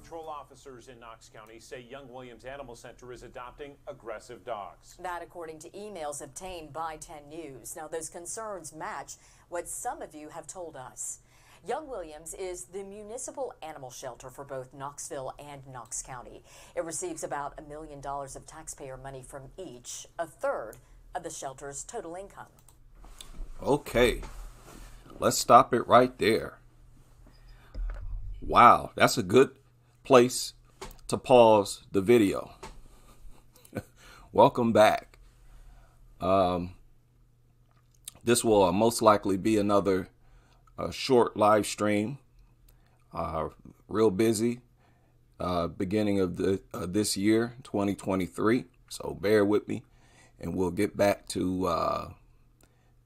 control officers in Knox County say Young Williams Animal Center is adopting aggressive dogs. That according to emails obtained by 10 News. Now, those concerns match what some of you have told us. Young Williams is the municipal animal shelter for both Knoxville and Knox County. It receives about $1 million of taxpayer money from each, a third of the shelter's total income. Okay, let's stop it right there. Wow, that's a good place to pause the video. Welcome back. This will most likely be another short live stream. Real busy beginning of this year, 2023. So bear with me, and we'll get back to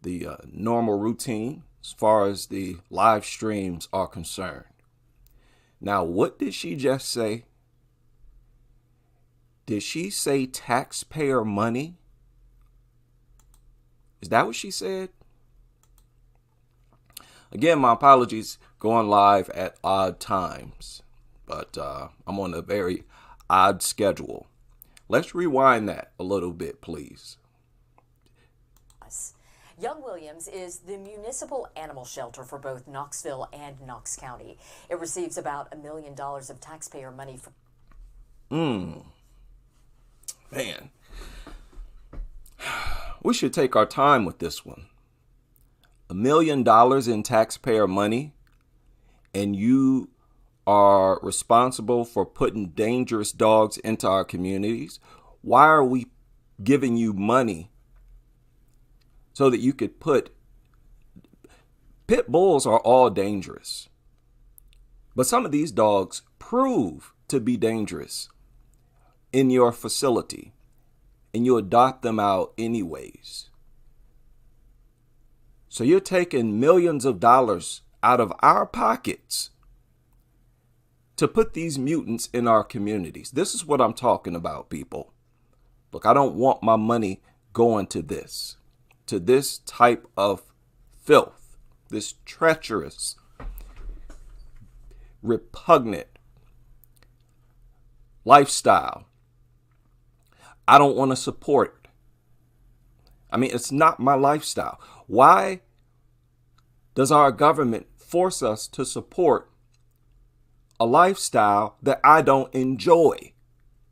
the normal routine as far as the live streams are concerned. Now, what did she just say? Did she say taxpayer money? Is that what she said? Again, my apologies, going live at odd times, but I'm on a very odd schedule. Let's rewind that a little bit, please. Young Williams is the municipal animal shelter for both Knoxville and Knox County. It receives about $1 million of taxpayer money from... Man, we should take our time with this one. $1 million in taxpayer money, and you are responsible for putting dangerous dogs into our communities. Why are we giving you money so that you could put... Pit bulls are all dangerous, but some of these dogs prove to be dangerous in your facility, and you adopt them out anyways. So you're taking millions of dollars out of our pockets to put these mutants in our communities. This is what I'm talking about, people. Look, I don't want my money going to this type of filth, this treacherous, repugnant lifestyle. I don't want to support it. I mean, it's not my lifestyle. Why does our government force us to support a lifestyle that I don't enjoy,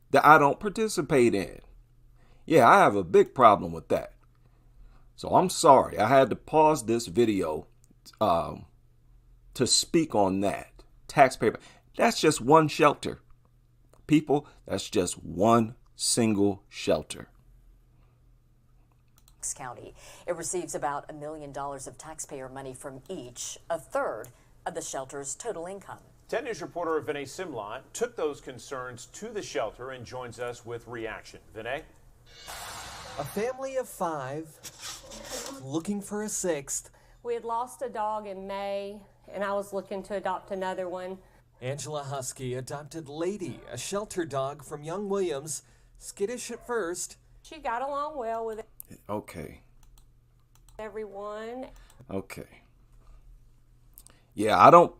that I don't participate in? Yeah, I have a big problem with that. So I'm sorry. I had to pause this video to speak on that. Taxpayer. That's just one shelter. People, that's just one single shelter. County. It receives about $1 million of taxpayer money from each, a third of the shelter's total income. 10 News reporter Vinay Simlot took those concerns to the shelter and joins us with reaction. Vinay? A family of 5 looking for a 6th. We had lost a dog in May, and I was looking to adopt another one. Angela Husky adopted Lady, a shelter dog from Young Williams. Skittish at first. She got along well with Okay. everyone. Okay. Yeah, I don't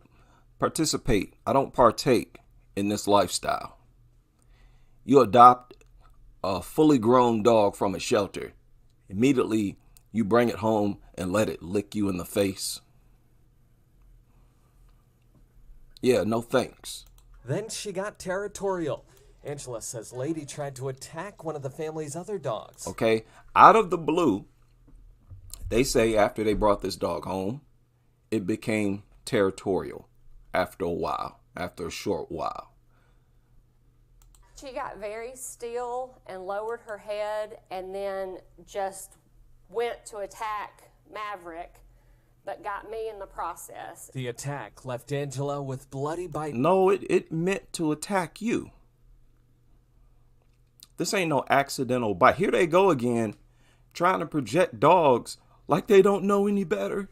participate. I don't partake in this lifestyle. You adopt a fully grown dog from a shelter. Immediately, you bring it home and let it lick you in the face. Yeah, no thanks. Then she got territorial. Angela says Lady tried to attack one of the family's other dogs. Okay, out of the blue, they say after they brought this dog home, it became territorial after a while, after a short while. She got very still and lowered her head and then just went to attack Maverick, but got me in the process. The attack left Angela with bloody bites. No, it meant to attack you. This ain't no accidental bite. Here they go again, trying to project dogs like they don't know any better.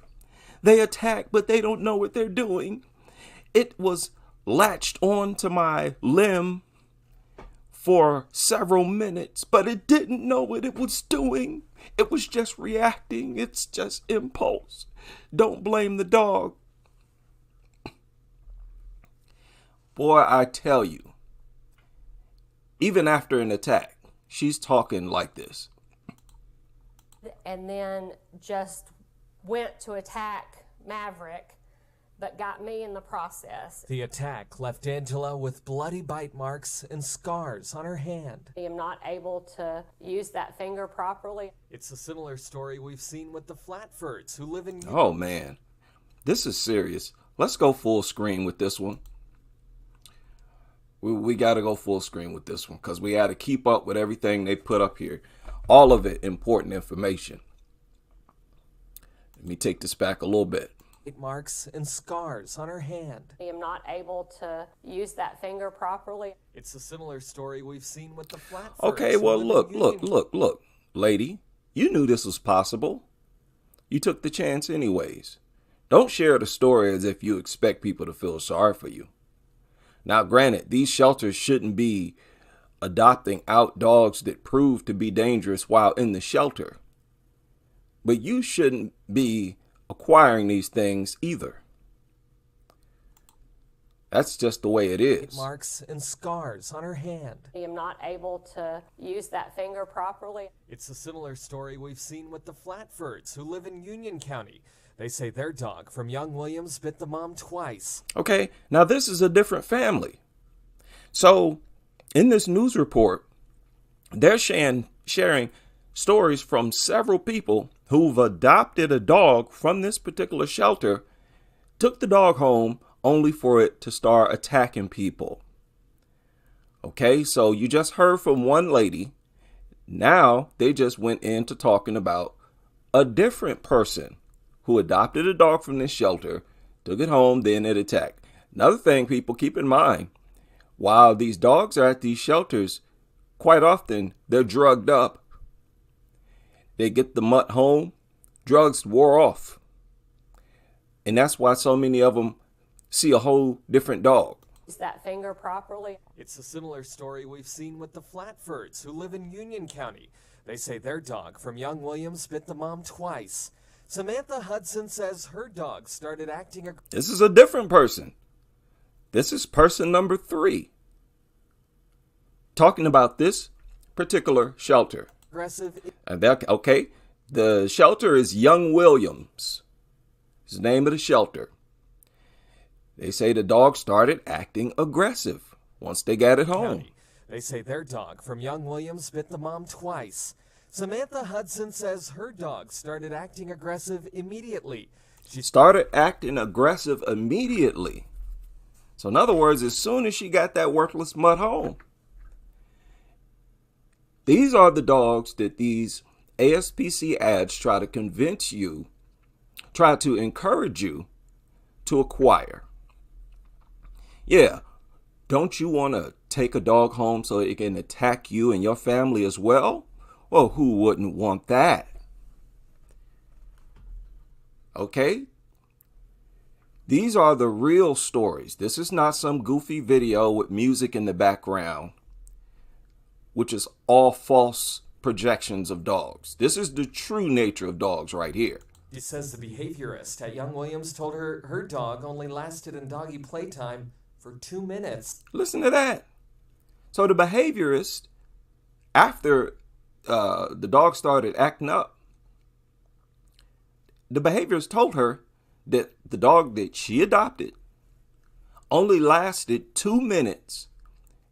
They attack, but they don't know what they're doing. It was latched onto my limb for several minutes, but it didn't know what it was doing. It was just reacting. It's just impulse. Don't blame the dog. Boy, I tell you, even after an attack, she's talking like this. And then just went to attack Maverick, but got me in the process. The attack left Angela with bloody bite marks and scars on her hand. I am not able to use that finger properly. It's a similar story we've seen with the Flatfords, who live in... Oh man, this is serious. Let's go full screen with this one. We got to go full screen with this one because we got to keep up with everything they put up here. All of it important information. Let me take this back a little bit. Bite marks and scars on her hand. I am not able to use that finger properly. It's a similar story we've seen with the Flatfords. Okay, who well, live in Union- look, lady. You knew this was possible. You took the chance anyways. Don't share the story as if you expect people to feel sorry for you. Now, granted, these shelters shouldn't be adopting out dogs that prove to be dangerous while in the shelter. But you shouldn't be acquiring these things either. That's just the way it is. Marks and scars on her hand. I am not able to use that finger properly. It's a similar story we've seen with the Flatfords, who live in Union County. They say their dog from Young Williams bit the mom twice. Okay, now this is a different family. So, in this news report, they're sharing stories from several people who've adopted a dog from this particular shelter, took the dog home only for it to start attacking people. Okay, so you just heard from one lady. Now they just went into talking about a different person who adopted a dog from this shelter, took it home, then it attacked. Another thing, people, keep in mind, while these dogs are at these shelters, quite often they're drugged up. They get the mutt home, drugs wore off. And that's why so many of them see a whole different dog. Use that finger properly. It's a similar story we've seen with the Flatfords, who live in Union County. They say their dog from Young Williams bit the mom twice. Samantha Hudson says her dog started acting... This is a different person. This is person number 3. Talking about this particular shelter. aggressive... And okay, the shelter is Young Williams. It's the name of the shelter. They say the dog started acting aggressive once they got it home. They say their dog from Young Williams bit the mom twice. Samantha Hudson says her dog started acting aggressive immediately. She started acting aggressive immediately. So in other words, as soon as she got that worthless mutt home. These are the dogs that these ASPC ads try to convince you, try to encourage you to acquire. Yeah, don't you want to take a dog home so it can attack you and your family as well? Well, who wouldn't want that? Okay? These are the real stories. This is not some goofy video with music in the background, which is all false projections of dogs. This is the true nature of dogs right here. She says the behaviorist at Young Williams told her her dog only lasted in doggy playtime for 2 minutes. Listen to that. So the behaviorist, after the dog started acting up, the behaviorist told her that the dog that she adopted only lasted 2 minutes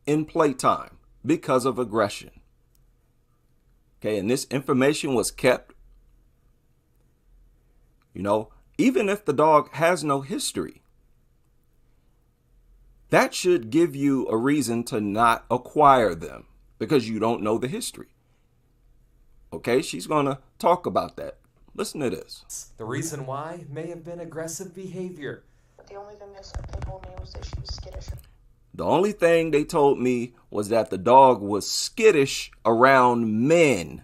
in playtime because of aggression. Okay, and this information was kept. You know, even if the dog has no history, that should give you a reason to not acquire them because you don't know the history. Okay, she's going to talk about that. Listen to this. The reason why may have been aggressive behavior. The only thing they told me was that she was skittish. The only thing they told me was that the dog was skittish around men.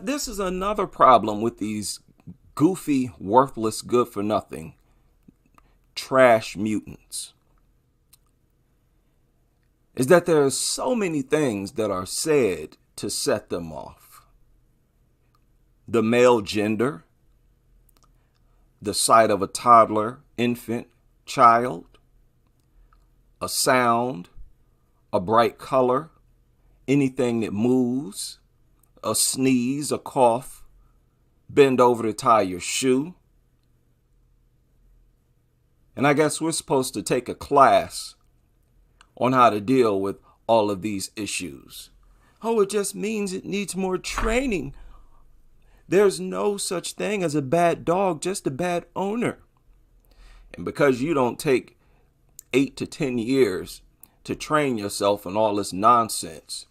This is another problem with these goofy, worthless, good-for-nothing trash mutants. Is that there are so many things that are said to set them off. The male gender, the sight of a toddler, infant, child, a sound, a bright color, anything that moves, a sneeze, a cough, bend over to tie your shoe. And I guess we're supposed to take a class on how to deal with all of these issues. Oh, it just means it needs more training. There's no such thing as a bad dog, just a bad owner. And because you don't take 8 to 10 years to train yourself on all this nonsense,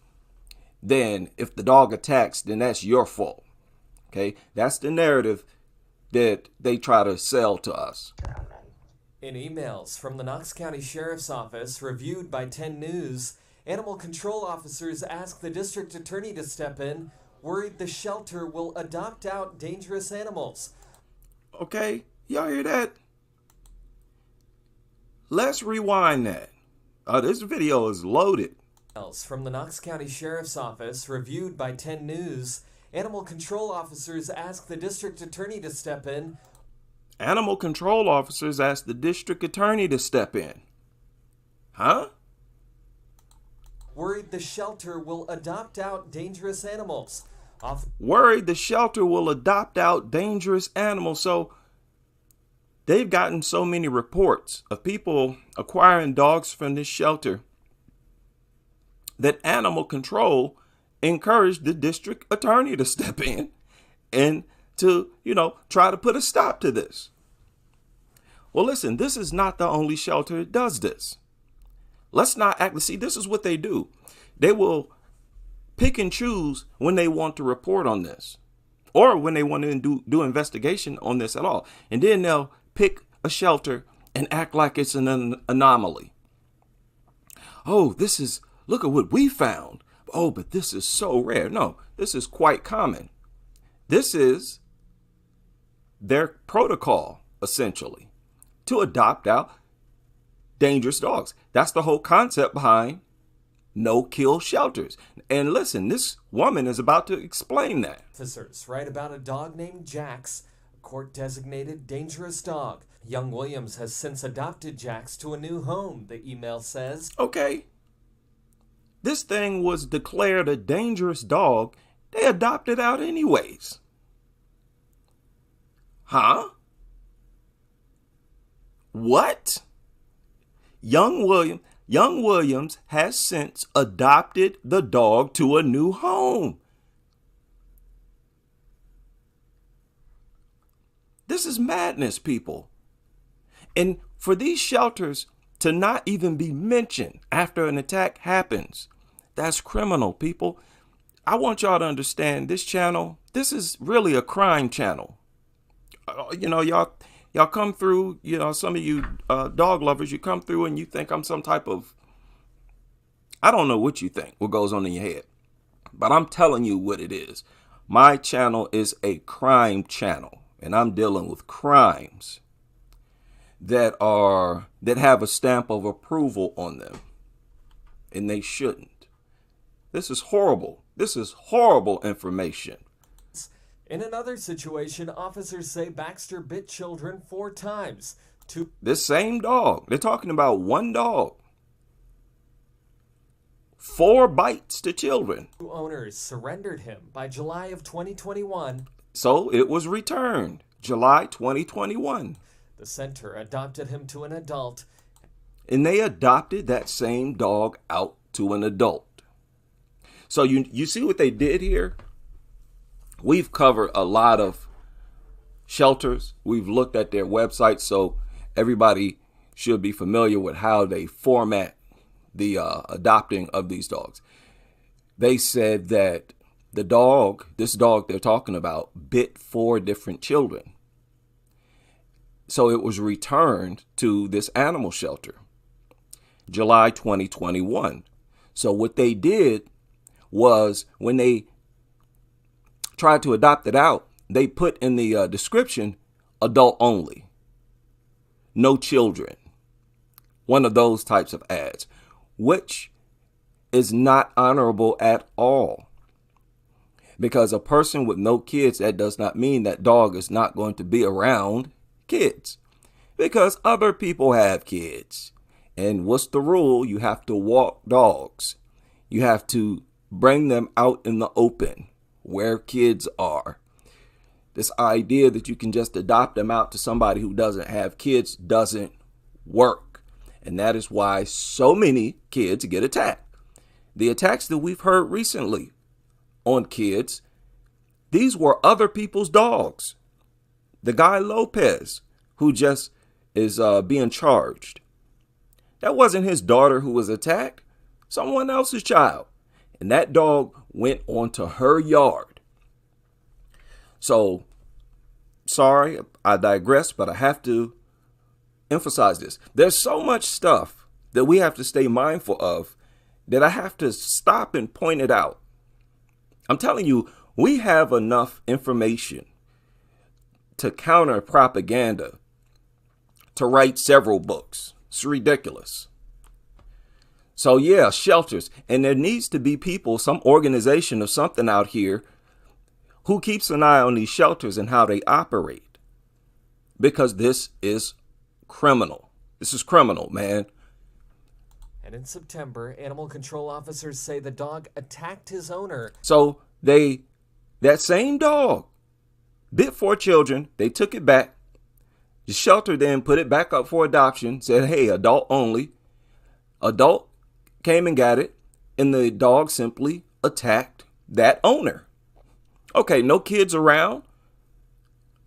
then if the dog attacks, then that's your fault. Okay, that's the narrative that they try to sell to us. In emails from the Knox County Sheriff's Office reviewed by 10 News, animal control officers asked the district attorney to step in, worried the shelter will adopt out dangerous animals. Okay, y'all hear that? Let's rewind that. This video is loaded. From the Knox County Sheriff's Office reviewed by 10 News, animal control officers asked the district attorney to step in. Animal control officers asked the district attorney to step in. Huh? Worried the shelter will adopt out dangerous animals. Worried the shelter will adopt out dangerous animals. So they've gotten so many reports of people acquiring dogs from this shelter that animal control encouraged the district attorney to step in and to, try to put a stop to this. Well, listen, this is not the only shelter that does this. Let's not act. See, this is what they do. They will pick and choose when they want to report on this or when they want to do investigation on this at all. And then they'll pick a shelter and act like it's an anomaly. Oh, look at what we found. Oh, but this is so rare. No, this is quite common. This is their protocol, essentially, to adopt out dangerous dogs. That's the whole concept behind no-kill shelters. And listen, this woman is about to explain that. Officers write about a dog named Jax, a court-designated dangerous dog. Young Williams has since adopted Jax to a new home, the email says. Okay. This thing was declared a dangerous dog. They adopted out anyways. Huh? What? Young Williams has since adopted the dog to a new home. This is madness, people. And for these shelters to not even be mentioned after an attack happens, that's criminal, people. I want y'all to understand this channel, this is really a crime channel. Y'all come through, some of you dog lovers, you come through and you think I'm some type of, I don't know what you think, what goes on in your head. But I'm telling you what it is. My channel is a crime channel, and I'm dealing with crimes that have a stamp of approval on them, and they shouldn't. This is horrible. This is horrible information. In another situation, officers say Baxter bit children 4 times. This same dog. They're talking about one dog. 4 bites to children. 2 owners surrendered him by July of 2021. So it was returned July 2021. The center adopted him to an adult. And they adopted that same dog out to an adult. So you see what they did here? We've covered a lot of shelters. We've looked at their websites, so everybody should be familiar with how they format the adopting of these dogs. They said that this dog they're talking about, bit 4 different children. So it was returned to this animal shelter, July 2021. So what they did was when they tried to adopt it out, they put in the description, adult only, no children. One of those types of ads, which is not honorable at all. Because a person with no kids, that does not mean that dog is not going to be around kids. Because other people have kids. And what's the rule? You have to walk dogs. You have to bring them out in the open where kids are. This idea that you can just adopt them out to somebody who doesn't have kids doesn't work. And that is why so many kids get attacked. The attacks that we've heard recently on kids, these were other people's dogs. The guy Lopez, who just is being charged, that wasn't his daughter who was attacked, someone else's child. And that dog went onto her yard. So, sorry, I digress, but I have to emphasize this. There's so much stuff that we have to stay mindful of that I have to stop and point it out. I'm telling you, we have enough information to counter propaganda to write several books. It's ridiculous. So yeah, shelters. And there needs to be people, some organization or something out here who keeps an eye on these shelters and how they operate. Because this is criminal. This is criminal, man. And in September, animal control officers say the dog attacked his owner. So that same dog bit 4 children. They took it back. The shelter then put it back up for adoption, said, hey, adult only. Adult came and got it, and the dog simply attacked that owner. Okay, no kids around.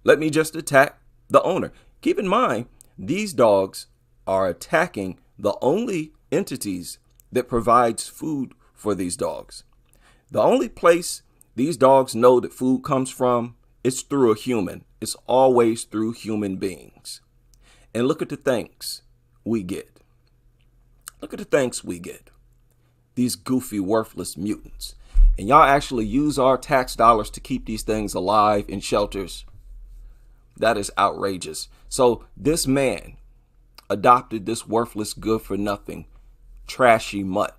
Let me just attack the owner. Keep in mind, these dogs are attacking the only entities that provides food for these dogs. The only place these dogs know that food comes from is through a human. It's always through human beings. And look at the thanks we get. Look at the thanks we get. These goofy, worthless mutants. And y'all actually use our tax dollars to keep these things alive in shelters. That is outrageous. So this man adopted this worthless, good-for-nothing, trashy mutt.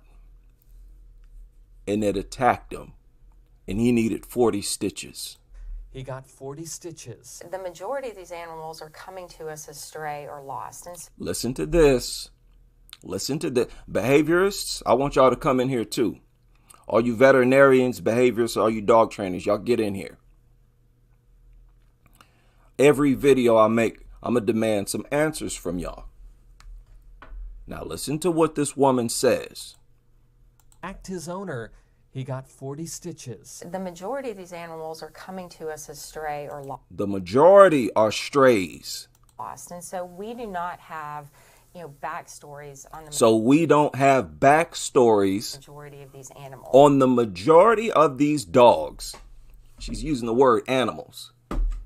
And it attacked him. And he needed 40 stitches. He got 40 stitches. The majority of these animals are coming to us as stray or lost. And Listen to this. Listen to this. Behaviorists, I want y'all to come in here too. All you veterinarians, behaviorists, all you dog trainers, y'all get in here. Every video I make, I'm going to demand some answers from y'all. Now listen to what this woman says. Attacked his owner. He got 40 stitches. the majority of these animals are coming to us as stray or The majority are strays. lost. And so we do not have, backstories on the So we don't have backstories majority of these animals. on the majority of these dogs. She's using the word animals.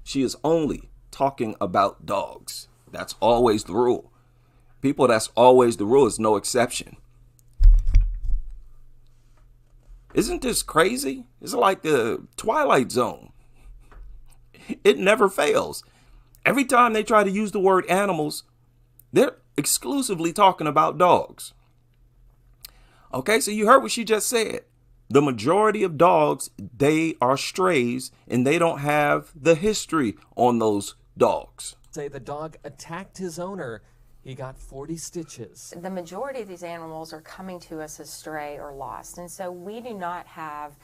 She is only talking about dogs. That's always the rule. People, that's always the rule. It's no exception. Isn't this crazy? It's like the Twilight Zone. It never fails. Every time they try to use the word animals, they're exclusively talking about dogs. Okay, so you heard what she just said. The majority of dogs, they are strays, and they don't have the history on those dogs. Say the dog attacked his owner. He got 40 stitches. The majority of these animals are coming to us as stray or lost. And so we do not have,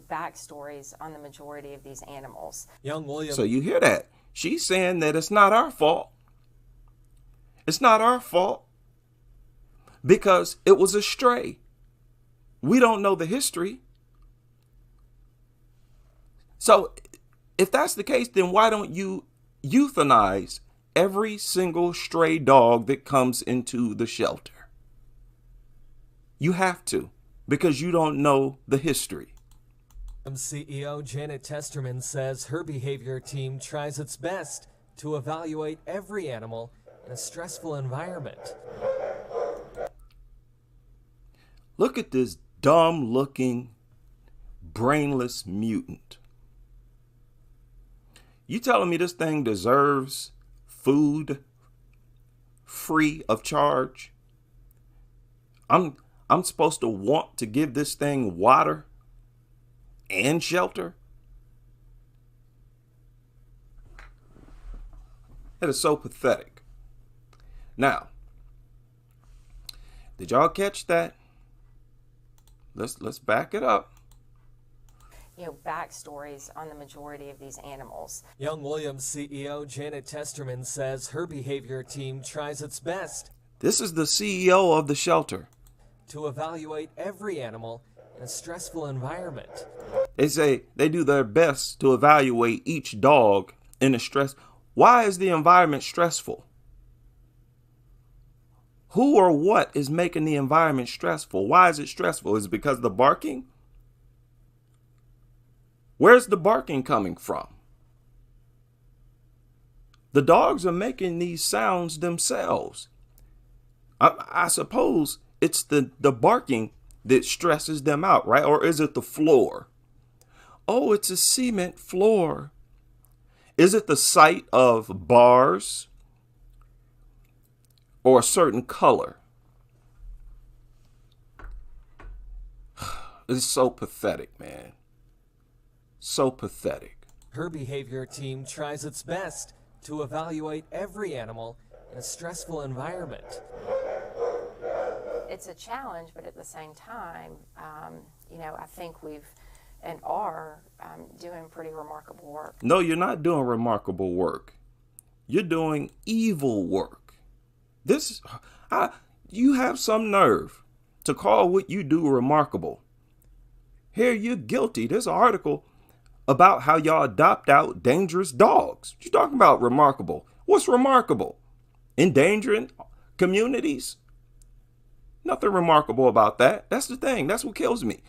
backstories on the majority of these animals. Young William. So you hear that? She's saying that it's not our fault. It's not our fault because it was a stray. We don't know the history. So if that's the case, then why don't you euthanize every single stray dog that comes into the shelter? You have to, because you don't know the history. CEO Janet Testerman says her behavior team tries its best to evaluate every animal in a stressful environment. Look at this dumb-looking, brainless mutant. You telling me this thing deserves food free of charge? I'm supposed to want to give this thing water and shelter? That is so pathetic. Now, Did y'all catch that? Let's back it up. Backstories on the majority of these animals. Young Williams CEO Janet Testerman says her behavior team tries its best This is the CEO of the shelter. to evaluate every animal in a stressful environment. They say they do their best to evaluate each dog in a stress. Why is the environment stressful? Who or what is making the environment stressful? Why is it stressful? Is it because of the barking? Where's the barking coming from? The dogs are making these sounds themselves. I suppose it's the barking that stresses them out, right? Or is it the floor? Oh, it's a cement floor. Is it the sight of bars or a certain color? It's so pathetic, man. So pathetic. Her behavior team tries its best to evaluate every animal in a stressful environment. It's a challenge, but at the same time, I think we've and are doing pretty remarkable work. No, you're not doing remarkable work. You're doing evil work. You have some nerve to call what you do remarkable. Here, you're guilty. There's an article about how y'all adopt out dangerous dogs. What you talking about remarkable? What's remarkable? Endangering communities? Nothing remarkable about that. That's the thing. That's what kills me.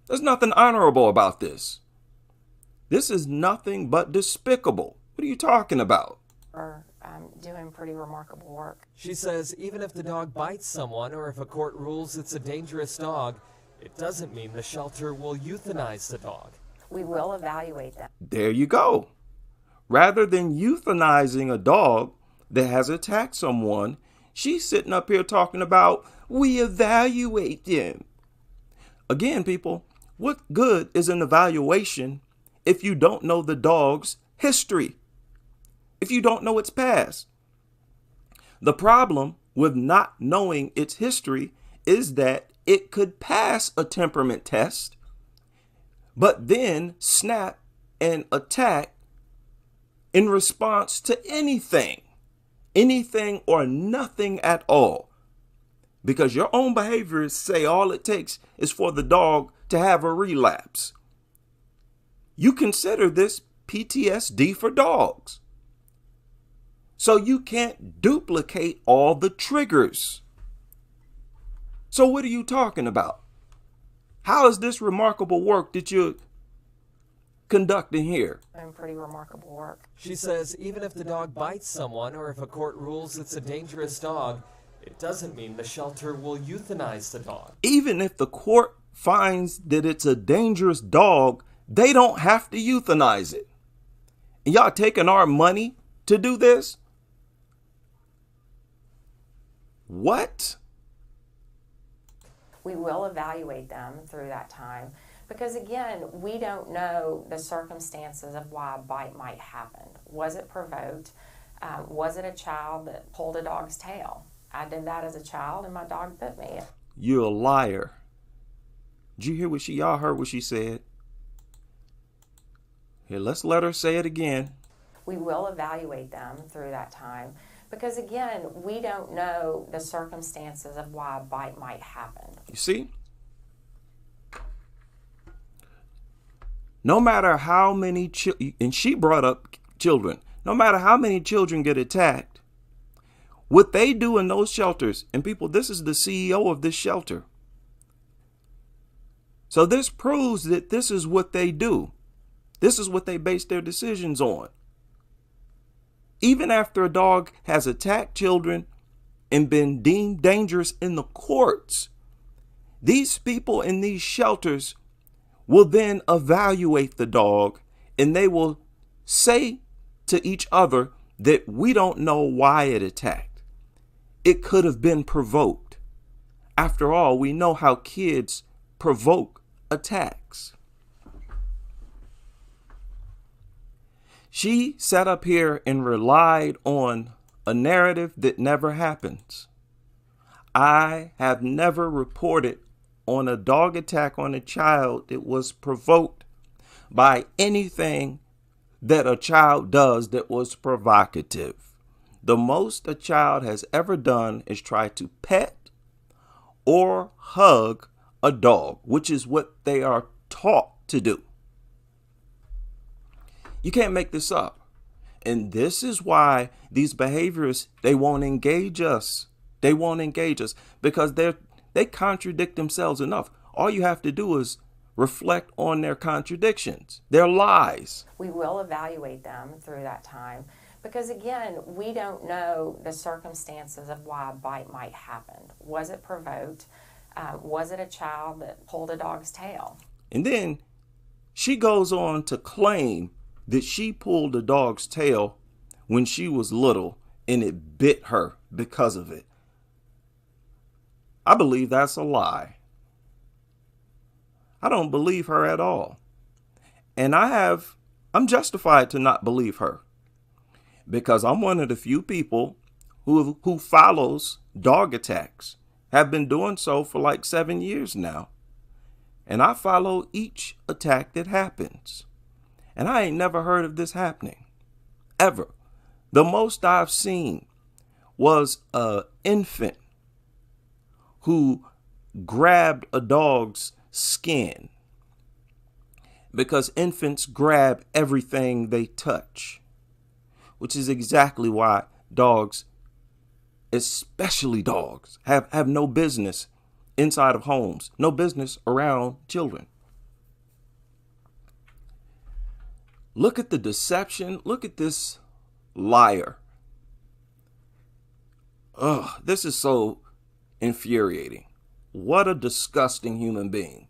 There's nothing honorable about this. This is nothing but despicable. What are you talking about? We're doing pretty remarkable work. She says even if the dog bites someone or if a court rules it's a dangerous dog, it doesn't mean the shelter will euthanize the dog. We will evaluate them. There you go. Rather than euthanizing a dog that has attacked someone, she's sitting up here talking about we evaluate them. Again, people, what good is an evaluation if you don't know the dog's history? If you don't know its past? The problem with not knowing its history is that it could pass a temperament test, but then snap and attack in response to anything or nothing at all. Because your own behaviors say all it takes is for the dog to have a relapse. You consider this PTSD for dogs. So you can't duplicate all the triggers. So what are you talking about? How is this remarkable work that you're conducting here? Doing pretty remarkable work. She says even if the dog bites someone or if a court rules it's a dangerous dog, it doesn't mean the shelter will euthanize the dog. Even if the court finds that it's a dangerous dog, they don't have to euthanize it. And y'all taking our money to do this? What? We will evaluate them through that time because, again, we don't know the circumstances of why a bite might happen. Was it provoked? Was it a child that pulled a dog's tail? I did that as a child and my dog bit me. You're a liar. Did you hear y'all heard what she said? Here, let's let her say it again. We will evaluate them through that time because, again, we don't know the circumstances of why a bite might happen. You see? No matter how many and she brought up children, no matter how many children get attacked, what they do in those shelters, and people, this is the CEO of this shelter. So this proves that this is what they do. This is what they base their decisions on. Even after a dog has attacked children and been deemed dangerous in the courts, these people in these shelters will then evaluate the dog and they will say to each other that we don't know why it attacked. It could have been provoked. After all, we know how kids provoke attacks. She sat up here and relied on a narrative that never happens. I have never reported on a dog attack on a child that was provoked by anything that a child does that was provocative. The most a child has ever done is try to pet or hug a dog, which is what they are taught to do. You can't make this up. And this is why these behaviorists, they won't engage us. They won't engage us because they contradict themselves enough. All you have to do is reflect on their contradictions, their lies. We will evaluate them through that time because, again, we don't know the circumstances of why a bite might happen. Was it provoked? Was it a child that pulled a dog's tail? And then she goes on to claim that she pulled the dog's tail when she was little and it bit her because of it. I believe that's a lie. I don't believe her at all. And I'm justified to not believe her because I'm one of the few people who follows dog attacks. Have been doing so for like 7 years now. And I follow each attack that happens. And I ain't never heard of this happening. Ever. The most I've seen was an infant who grabbed a dog's skin. Because infants grab everything they touch. Which is exactly why dogs, especially dogs, have no business inside of homes, no business around children. Look at the deception. Look at this liar. Ugh, this is so infuriating. What a disgusting human being.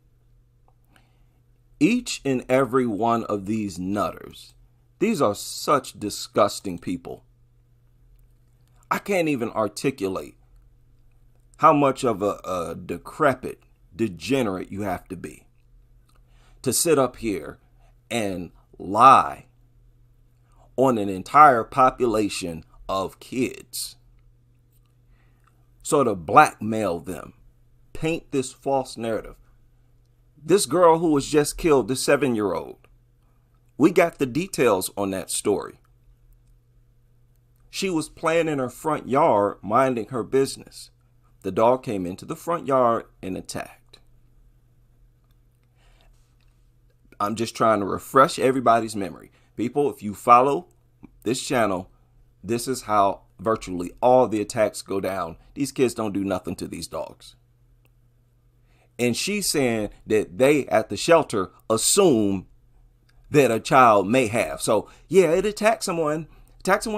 Each and every one of these nutters, these are such disgusting people. I can't even articulate how much of a decrepit degenerate you have to be to sit up here and lie on an entire population of kids. Sort of blackmail them, paint this false narrative. This girl who was just killed, the 7-year-old, we got the details on that story. She was playing in her front yard, minding her business. The dog came into the front yard and attacked. I'm just trying to refresh everybody's memory. People, if you follow this channel, this is how virtually all the attacks go down. These kids don't do nothing to these dogs. And she's saying that they at the shelter assume that a child may have. So, yeah, it attacked someone's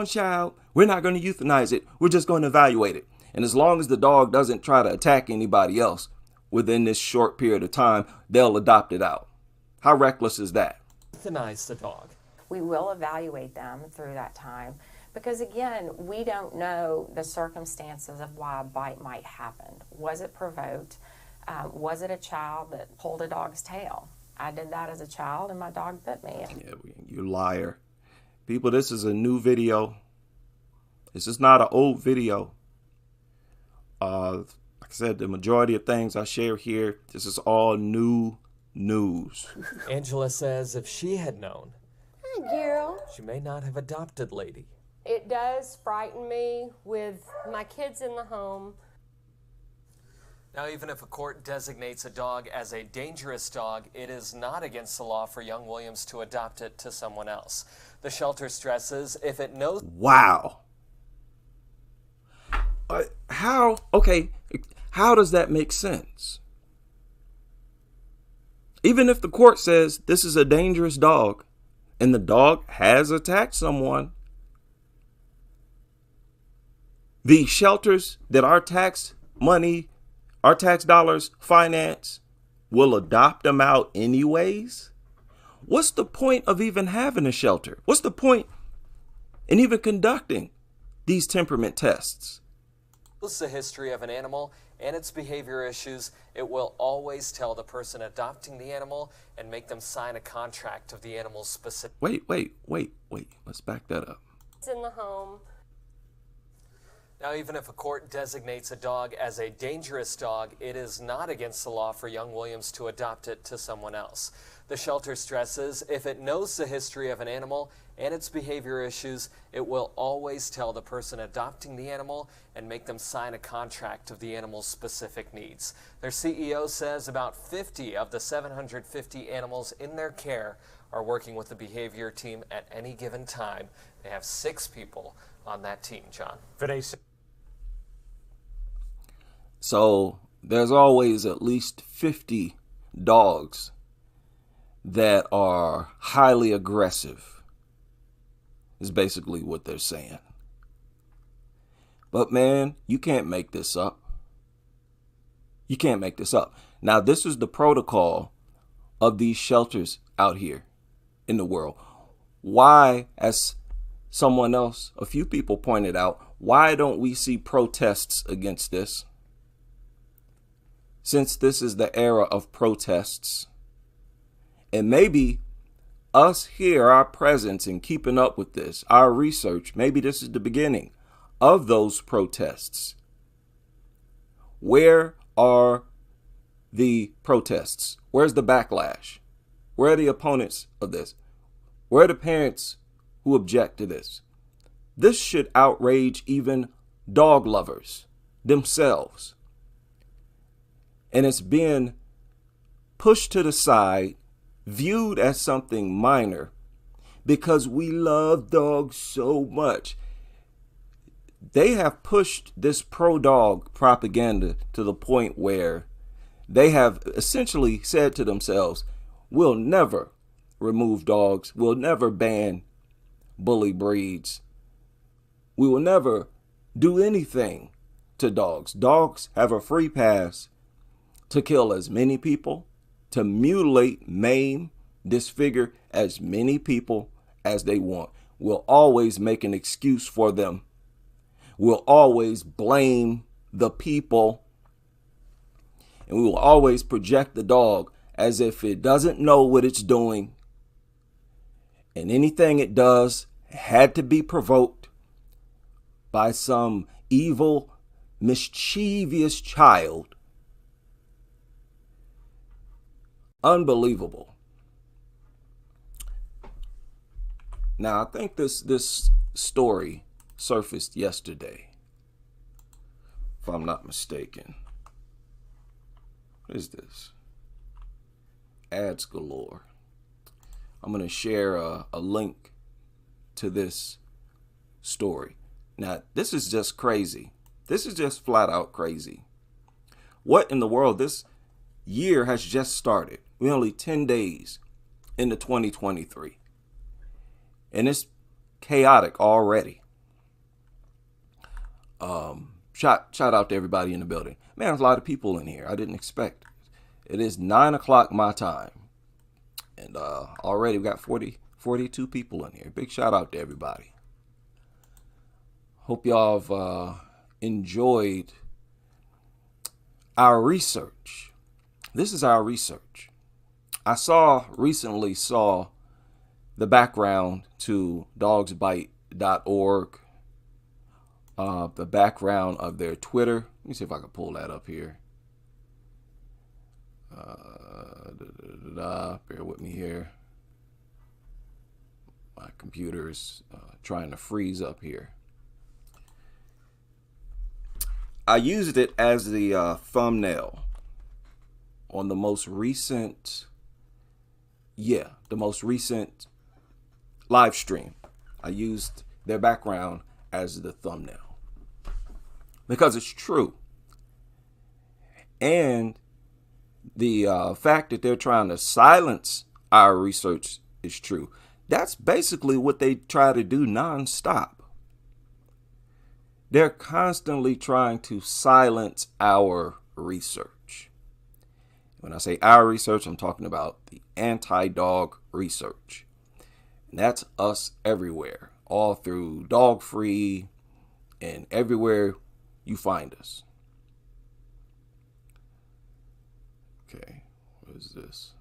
child. We're not going to euthanize it. We're just going to evaluate it. And as long as the dog doesn't try to attack anybody else within this short period of time, they'll adopt it out. How reckless is that? Euthanize the dog. We will evaluate them through that time because, again, we don't know the circumstances of why a bite might happen. Was it provoked? Was it a child that pulled a dog's tail? I did that as a child and my dog bit me. Yeah, you liar. People, this is a new video. This is not an old video. Like I said, the majority of things I share here, this is all new news. Angela says if she had known, Hi, girl. she may not have adopted Lady. It does frighten me with my kids in the home. Now, even if a court designates a dog as a dangerous dog, it is not against the law for young Williams to adopt it to someone else. The shelter stresses if it knows... Wow. How does that make sense? Even if the court says this is a dangerous dog and the dog has attacked someone, the shelters that our tax money, our tax dollars finance will adopt them out anyways? What's the point of even having a shelter? What's the point in even conducting these temperament tests? the history of an animal and its behavior issues, it will always tell the person adopting the animal and make them sign a contract of the animal's specific... Wait. Let's back that up. It's in the home. Now, even if a court designates a dog as a dangerous dog, it is not against the law for Young Williams to adopt it to someone else. The shelter stresses if it knows the history of an animal and its behavior issues, it will always tell the person adopting the animal and make them sign a contract of the animal's specific needs. Their CEO says about 50 of the 750 animals in their care are working with the behavior team at any given time. They have 6 people on that team, John. Vinay, So there's always at least 50 dogs that are highly aggressive, is basically what they're saying. But man, you can't make this up. You can't make this up. Now, this is the protocol of these shelters out here in the world. Why, as someone else, a few people pointed out, why don't we see protests against this? Since this is the era of protests, and maybe us here, our presence in keeping up with this, our research, maybe this is the beginning of those protests. Where are the protests? Where's the backlash? Where are the opponents of this? Where are the parents who object to this? This should outrage even dog lovers themselves. And it's being pushed to the side, viewed as something minor, because we love dogs so much. They have pushed this pro-dog propaganda to the point where they have essentially said to themselves, we'll never remove dogs. We'll never ban bully breeds. We will never do anything to dogs. Dogs have a free pass to kill as many people, to mutilate, maim, disfigure as many people as they want. We'll always make an excuse for them. We'll always blame the people. And we will always project the dog as if it doesn't know what it's doing. And anything it does had to be provoked by some evil, mischievous child. Unbelievable. Now, I think this story surfaced yesterday, if I'm not mistaken. What is this? Ads galore. I'm going to share a link to this story. Now, this is just crazy. This is just flat out crazy. What in the world? This year has just started. We're only 10 days into 2023. And it's chaotic already. Shout out to everybody in the building. Man, there's a lot of people in here. I didn't expect. It is 9 o'clock my time. And already we got 42 people in here. Big shout out to everybody. Hope y'all have enjoyed our research. This is our research. I recently saw the background to dogsbite.org, the background of their Twitter. Let me see if I can pull that up here. Bear with me here. My computer is trying to freeze up here. I used it as the thumbnail on the most recent live stream. I used their background as the thumbnail because it's true. And the fact that they're trying to silence our research is true. That's basically what they try to do nonstop. They're constantly trying to silence our research. When I say our research, I'm talking about the anti-dog research. And that's us everywhere, all through Dog Free and everywhere you find us. Okay, what is this?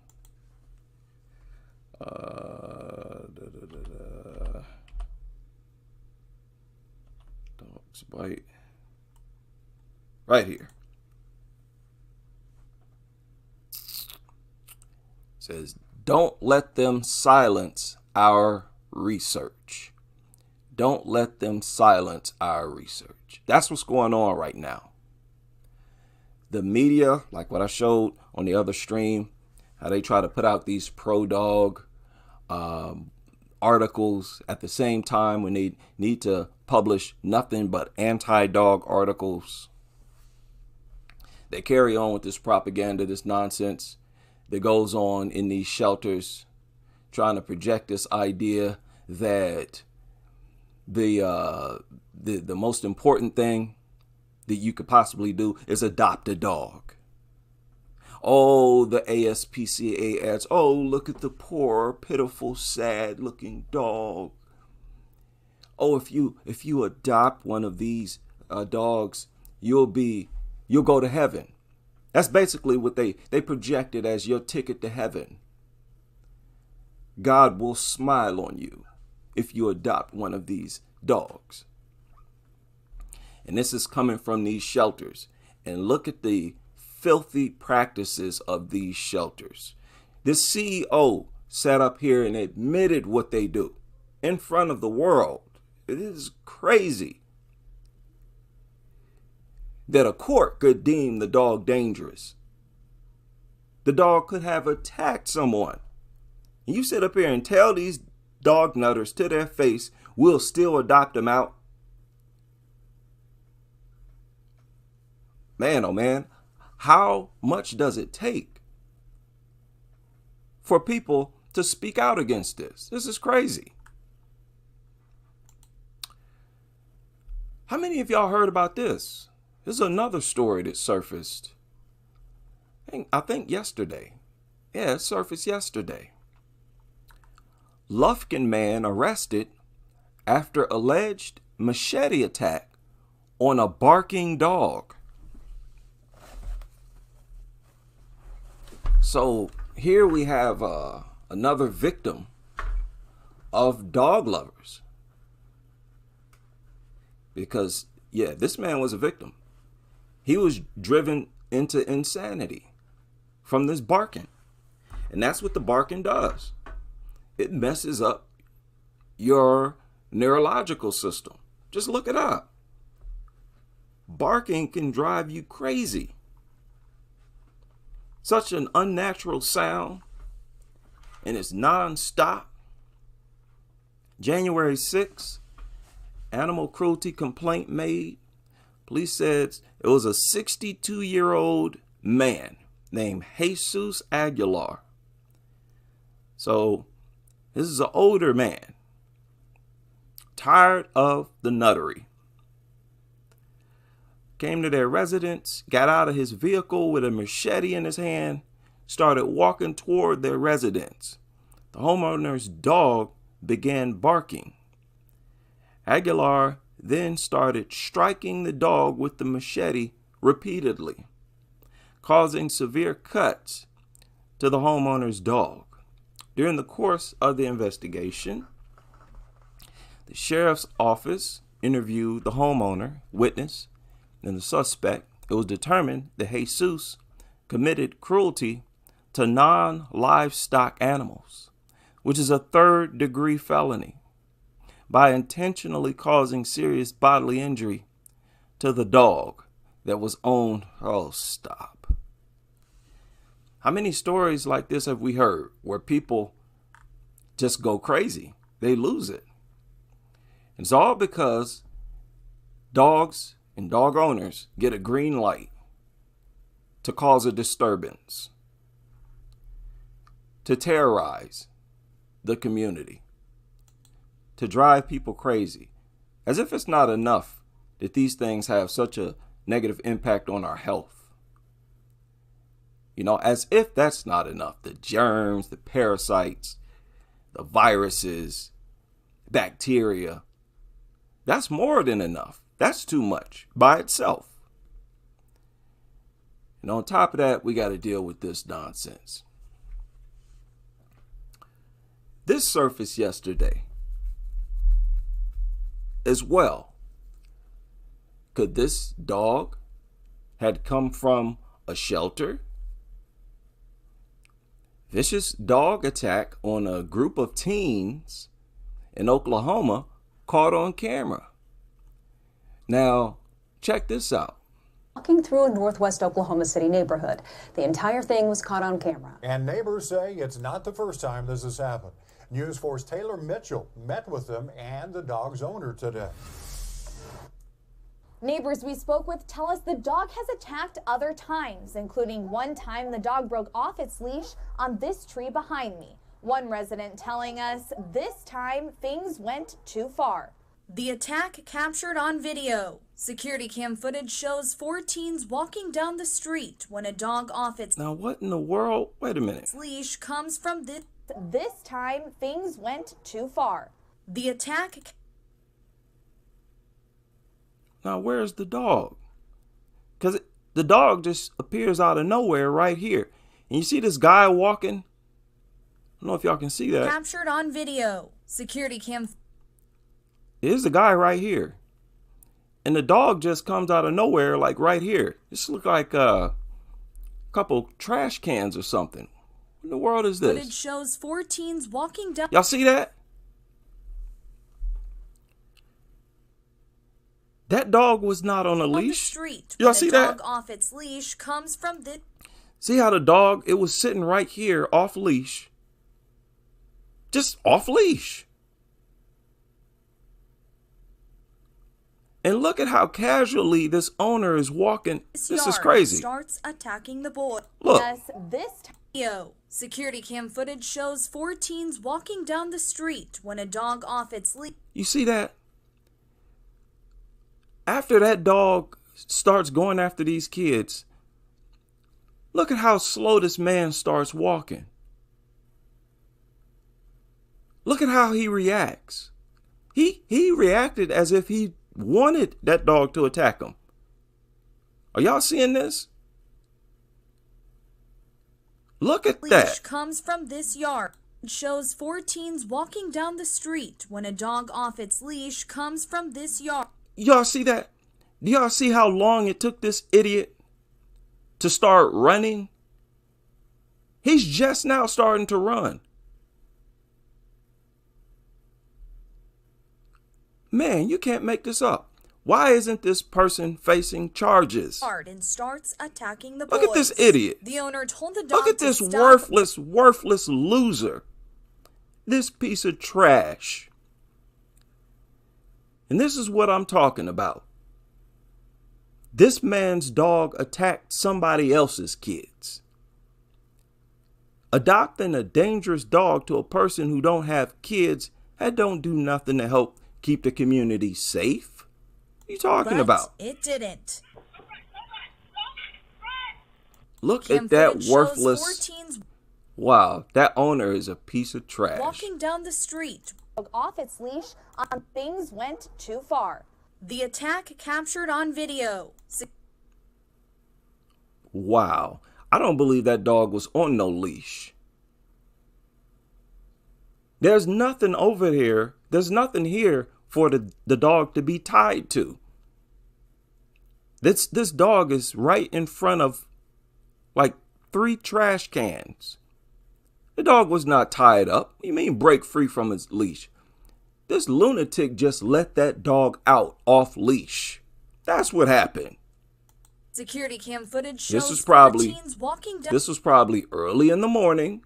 Dogs Bite. right here. It says, don't let them silence our research. Don't let them silence our research. That's what's going on right now. The media, like what I showed on the other stream, how they try to put out these pro-dog articles at the same time when they need to publish nothing but anti-dog articles. They carry on with this propaganda, this nonsense that goes on in these shelters, trying to project this idea that the most important thing that you could possibly do is adopt a dog. Oh, the ASPCA adds, oh, look at the poor, pitiful, sad looking dog. Oh, if you adopt one of these dogs, you'll go to heaven. That's basically what they projected as your ticket to heaven. God will smile on you if you adopt one of these dogs. And this is coming from these shelters. And look at the filthy practices of these shelters. This CEO sat up here and admitted what they do in front of the world. It is crazy that a court could deem the dog dangerous. The dog could have attacked someone. And you sit up here and tell these dog nutters to their face, we'll still adopt them out. Man, oh man, how much does it take for people to speak out against this? This is crazy. How many of y'all heard about this? There's another story that surfaced, I think yesterday. Yeah, it surfaced yesterday. Lufkin man arrested after alleged machete attack on a barking dog. So here we have another victim of dog lovers. Because, yeah, this man was a victim. He was driven into insanity from this barking. And that's what the barking does. It messes up your neurological system. Just look it up. Barking can drive you crazy. Such an unnatural sound, and it's non-stop. January 6th, animal cruelty complaint made. Police said it was a 62-year-old man named Jesus Aguilar. So this is an older man, tired of the nuttery. Came to their residence, got out of his vehicle with a machete in his hand, started walking toward their residence. The homeowner's dog began barking. Aguilar then started striking the dog with the machete repeatedly, causing severe cuts to the homeowner's dog. During the course of the investigation, the sheriff's office interviewed the homeowner, witness, and the suspect. It was determined that Jesus committed cruelty to non-livestock animals, which is a third-degree felony, by intentionally causing serious bodily injury to the dog that was owned. Oh, stop. How many stories like this have we heard where people just go crazy? They lose it. It's all because dogs and dog owners get a green light to cause a disturbance, to terrorize the community, to drive people crazy, as if it's not enough that these things have such a negative impact on our health. You know, as if that's not enough. The germs, the parasites, the viruses, bacteria, that's more than enough. That's too much by itself. And on top of that, we got to deal with this nonsense. This surfaced yesterday as well. Could this dog had come from a shelter. Vicious dog attack on a group of teens in Oklahoma caught on camera. Now, check this out. Walking through a northwest Oklahoma City neighborhood. The entire thing was caught on camera. And neighbors say it's not the first time this has happened. News 4's Taylor Mitchell met with them and the dog's owner today. Neighbors we spoke with tell us the dog has attacked other times, including one time the dog broke off its leash on this tree behind me. One resident telling us this time things went too far. The attack captured on video. Security cam footage shows 4 teens walking down the street when a dog off its Now, what in the world? Wait a minute. leash comes from This time things went too far. the attack. Now, where's the dog? Because the dog just appears out of nowhere right here. And you see this guy walking? I don't know if y'all can see that. Captured on video. Security cam. There's the guy right here. And the dog just comes out of nowhere, like right here. This look like a couple trash cans or something. What in the world is Footage this? shows 4 teens walking down Y'all see that? That dog was not on a the leash. street. Y'all when see a that? dog off its leash comes from the. See how the dog, it was sitting right here off leash. Just off leash. And look at how casually this owner is walking. This is yard crazy. Starts attacking the boy. Look, Yes, this Yo, security cam footage shows 4 teens walking down the street when a dog off its leash. you see that? After that dog starts going after these kids, look at how slow this man starts walking. Look at how he reacts. He reacted as if he wanted that dog to attack him. Are y'all seeing this? Look at Leash that. comes from this yard. It shows 4 teens walking down the street when a dog off its leash comes from this yard. Y'all see that? Do y'all see how long it took this idiot to start running? He's just now starting to run. Man, you can't make this up. Why isn't this person facing charges? And starts attacking the Look at this idiot. The owner told the dog Look at to this stop. worthless loser. This piece of trash. And this is what I'm talking about. This man's dog attacked somebody else's kids. Adopting a dangerous dog to a person who don't have kids, that don't do nothing to help keep the community safe. What are you talking But about? it didn't. Look Cam at that footage shows 4 worthless. teens Wow, that owner is a piece of trash. walking down the street. dog off its leash on things went too far. The attack captured on video. Wow. I don't believe that dog was on no leash. There's nothing over here. There's nothing here for the dog to be tied to. This dog is right in front of like 3 trash cans. The dog was not tied up. What do you mean break free from his leash? This lunatic just let that dog out off leash. That's what happened. Security cam footage shows This is 4 probably teens walking this was probably early in the morning.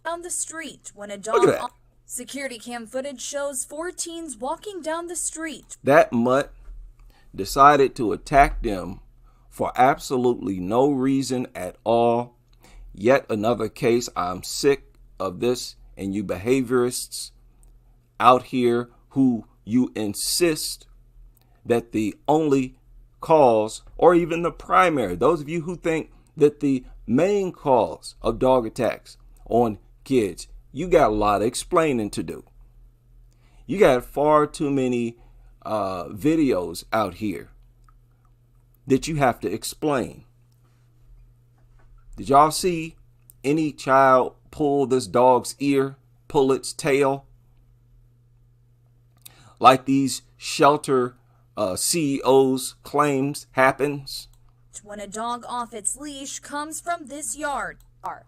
down the street when a Look dog. at that. Security cam footage shows 4 teens walking down the street. That mutt decided to attack them for absolutely no reason at all. Yet another case. I'm sick of this and you behaviorists out here who you insist that the only cause or even the primary, those of you who think that the main cause of dog attacks on kids, you got a lot of explaining to do. You got far too many videos out here that you have to explain. Did y'all see any child pull this dog's ear, pull its tail? Like these shelter CEOs claims happens? when a dog off its leash comes from this yard.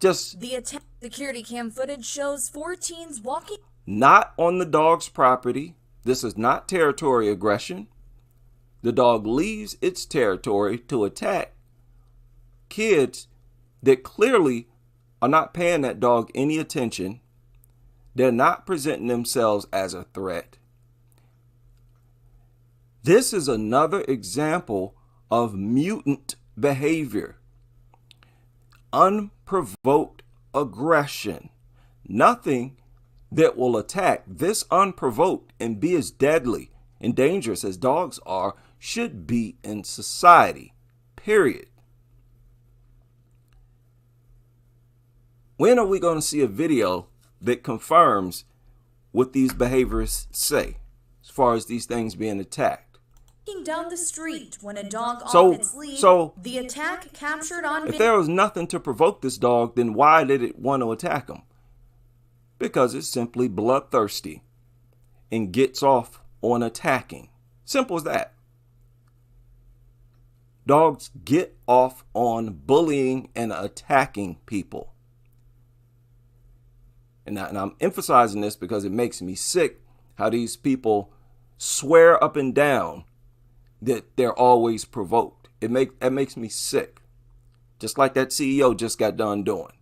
Just The security cam footage shows 4 teens walking. not on the dog's property. This is not territory aggression. The dog leaves its territory to attack kids that clearly are not paying that dog any attention. They're not presenting themselves as a threat. This is another example of mutant behavior. Unprovoked aggression. Nothing that will attack this unprovoked and be as deadly and dangerous as dogs are should be in society. Period. When are we going to see a video that confirms what these behaviors say as far as these things being attacked? Walking down the street when a dog So- off its leash. so- The attack captured on If video. there was nothing to provoke this dog, then why did it want to attack him? Because it's simply bloodthirsty and gets off on attacking. Simple as that. Dogs get off on bullying and attacking people. And I'm emphasizing this because it makes me sick how these people swear up and down that they're always provoked. It makes me sick. Just like that CEO just got done doing.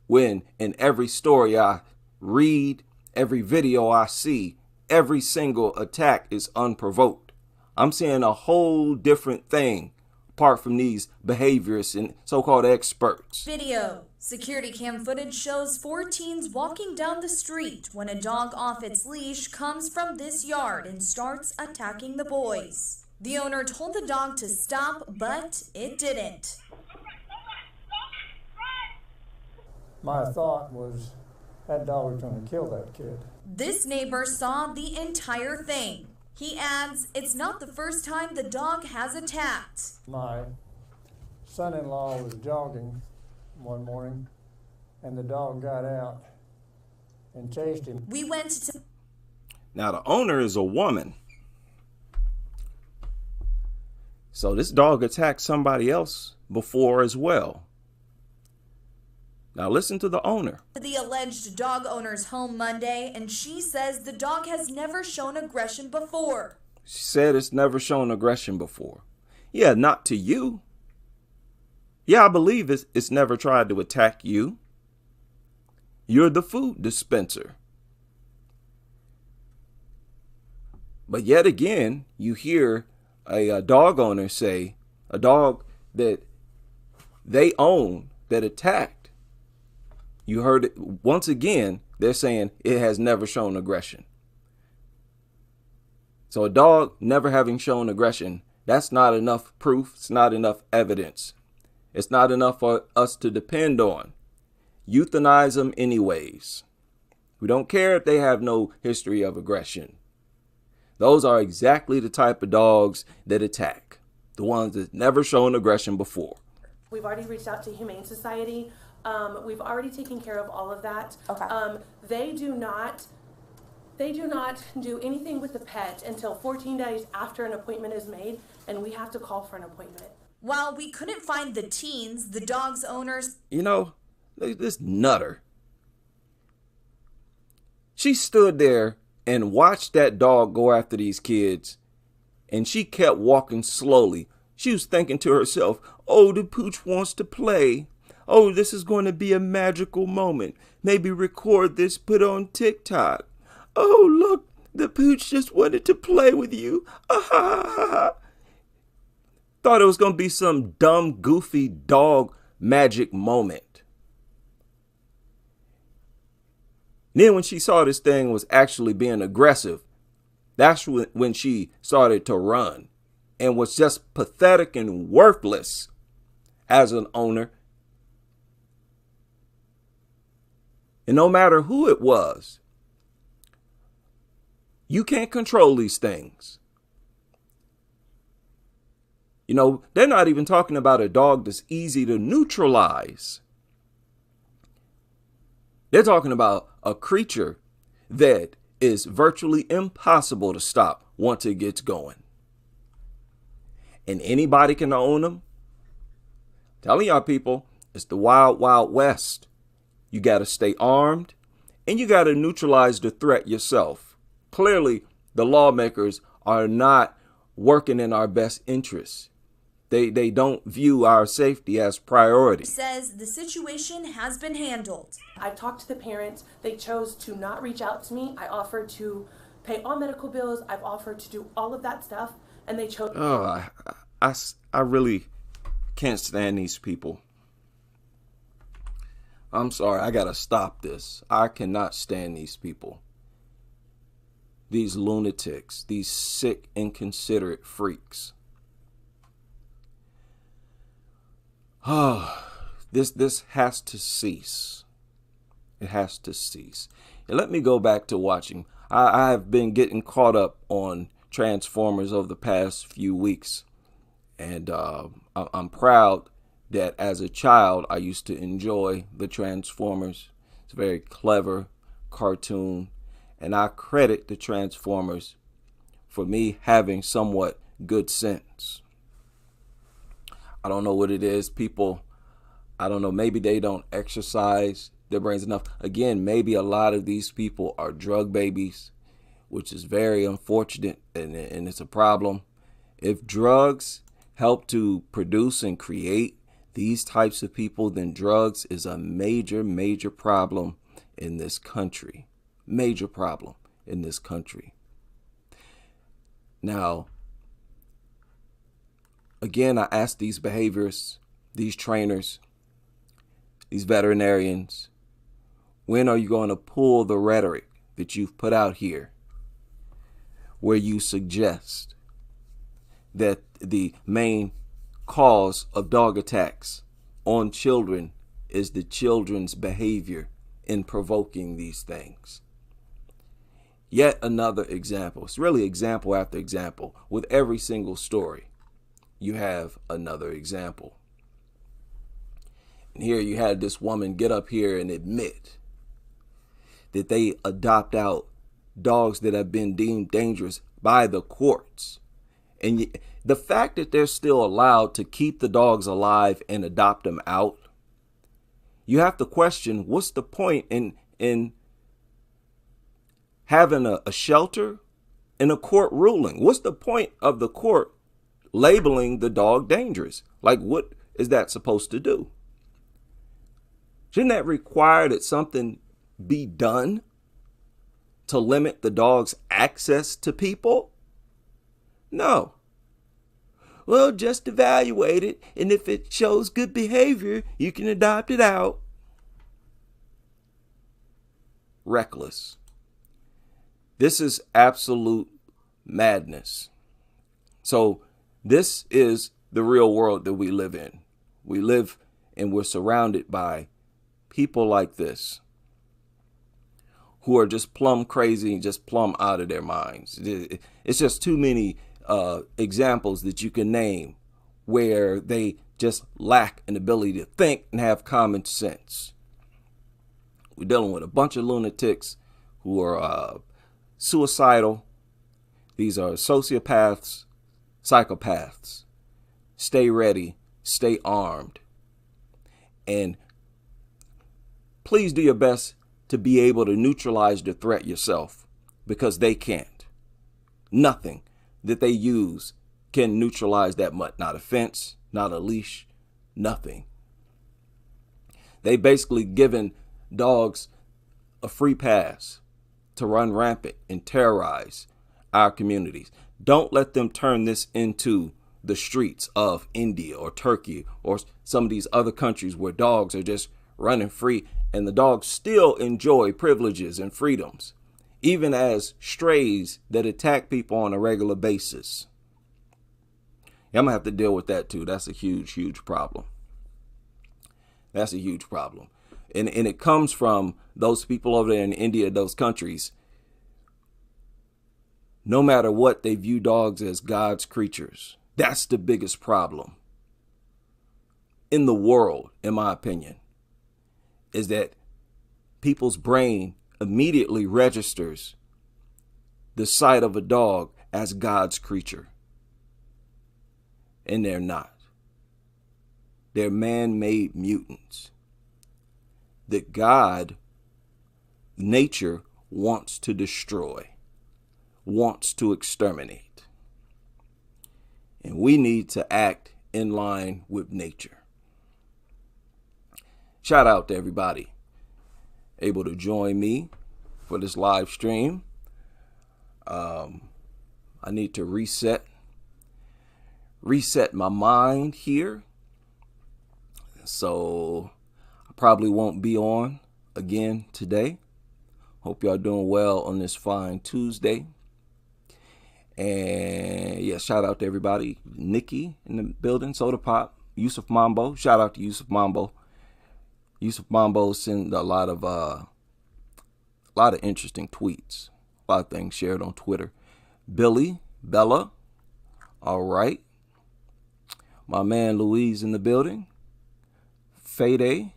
When in every story I read, every video I see, every single attack is unprovoked. I'm seeing a whole different thing apart from these behaviorists and so-called experts. Video. Security cam footage shows 4 teens walking down the street when a dog off its leash comes from this yard and starts attacking the boys. The owner told the dog to stop, but it didn't. My thought was that dog was going to kill that kid. This neighbor saw the entire thing. He adds, it's not the first time the dog has attacked. My son-in-law was jogging one morning, and the dog got out and chased him. We went to... Now the owner is a woman. So this dog attacked somebody else before as well. Now listen to the owner. the alleged dog owner's home Monday, and she says the dog has never shown aggression before. She said it's never shown aggression before. Yeah, not to you. Yeah, I believe it's never tried to attack you. You're the food dispenser. But yet again, you hear a dog owner say, a dog that they own that attacked. You heard it once again, they're saying it has never shown aggression. So a dog never having shown aggression, that's not enough proof. It's not enough evidence. It's not enough for us to depend on. Euthanize them anyways. We don't care if they have no history of aggression. Those are exactly the type of dogs that attack. The ones that never shown aggression before. We've already reached out to Humane Society. We've already taken care of all of that. Okay. They do not do anything with the pet until 14 days after an appointment is made, and we have to call for an appointment. While we couldn't find the teens, the dog's owners... You know, look at this nutter. She stood there and watched that dog go after these kids, and she kept walking slowly. She was thinking to herself, oh, the pooch wants to play. Oh, this is going to be a magical moment. Maybe record this, put on TikTok. Oh, look, the pooch just wanted to play with you. Thought it was going to be some dumb, goofy dog magic moment. Then when she saw this thing was actually being aggressive, that's when she started to run and was just pathetic and worthless as an owner. And no matter who it was, you can't control these things. You know, they're not even talking about a dog that's easy to neutralize. They're talking about a creature that is virtually impossible to stop once it gets going. and anybody can own them. Telling y'all people, it's the wild, wild west. You got to stay armed and you got to neutralize the threat yourself. Clearly, the lawmakers are not working in our best interests. They don't view our safety as priority. Says the situation has been handled. I talked to the parents. They chose to not reach out to me. I offered to pay all medical bills. I've offered to do all of that stuff, and they chose. Oh, I really can't stand these people. I'm sorry, I gotta stop this. I cannot stand these people. These lunatics, these sick, inconsiderate freaks. Oh, this has to cease. It has to cease. And let me go back to watching. I have been getting caught up on Transformers over the past few weeks. And I'm proud that as a child, I used to enjoy the Transformers. It's a very clever cartoon. And I credit the Transformers for me having somewhat good sense. I don't know what it is. People, I don't know, maybe they don't exercise their brains enough. Again, maybe a lot of these people are drug babies, which is very unfortunate, and it's a problem. If drugs help to produce and create these types of people, then drugs is a major, major problem in this country. Major problem in this country. Now, again, I ask these behaviorists, these trainers, these veterinarians, when are you going to pull the rhetoric that you've put out here where you suggest that the main cause of dog attacks on children is the children's behavior in provoking these things? Yet another example. It's really example after example. With every single story, you have another example. And here you had this woman get up here and admit that they adopt out dogs that have been deemed dangerous by the courts. And the fact that they're still allowed to keep the dogs alive and adopt them out, you have to question, what's the point in having a shelter in a court ruling? What's the point of the court labeling the dog dangerous? Like, what is that supposed to do? Shouldn't that require that something be done to limit the dog's access to people? No. Well, just evaluate it, and if it shows good behavior, you can adopt it out. Reckless. This is absolute madness. So this is the real world that we live in. We live and we're surrounded by people like this who are just plumb crazy and just plumb out of their minds. It's just too many examples that you can name where they just lack an ability to think and have common sense. We're dealing with a bunch of lunatics who are suicidal. These are sociopaths, psychopaths. Stay ready, stay armed, and please do your best to be able to neutralize the threat yourself, because they can't. Nothing that they use can neutralize that much. Not a fence, not a leash, nothing. They basically given dogs a free pass to run rampant and terrorize our communities. Don't let them turn this into the streets of India or Turkey or some of these other countries where dogs are just running free and the dogs still enjoy privileges and freedoms, even as strays that attack people on a regular basis. I'm gonna have to deal with that too. That's a huge, huge problem. That's a huge problem. And it comes from those people over there in India, those countries. No matter what, they view dogs as God's creatures. That's the biggest problem in the world, in my opinion, is that people's brain immediately registers the sight of a dog as God's creature. and they're not. They're man-made mutants that God, nature, wants to destroy, wants to exterminate. And we need to act in line with nature. Shout out to everybody able to join me for this live stream. I need to reset my mind here. So I probably won't be on again today. Hope y'all doing well on this fine Tuesday. And yeah, shout out to everybody. Nikki in the building, Soda Pop, Yusuf Mambo. Shout out to Yusuf Mambo. Yusuf Mambo sent a lot of interesting tweets. A lot of things shared on Twitter. Bella. All right. My man Louise in the building. Fede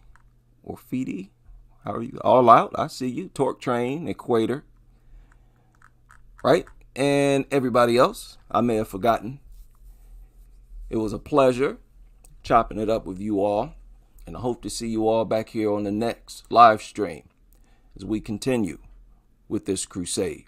or Fede. How are you? All Out. I see you. Torque Train, Equator. Right? And everybody else I may have forgotten. It was a pleasure chopping it up with you all. And I hope to see you all back here on the next live stream as we continue with this crusade.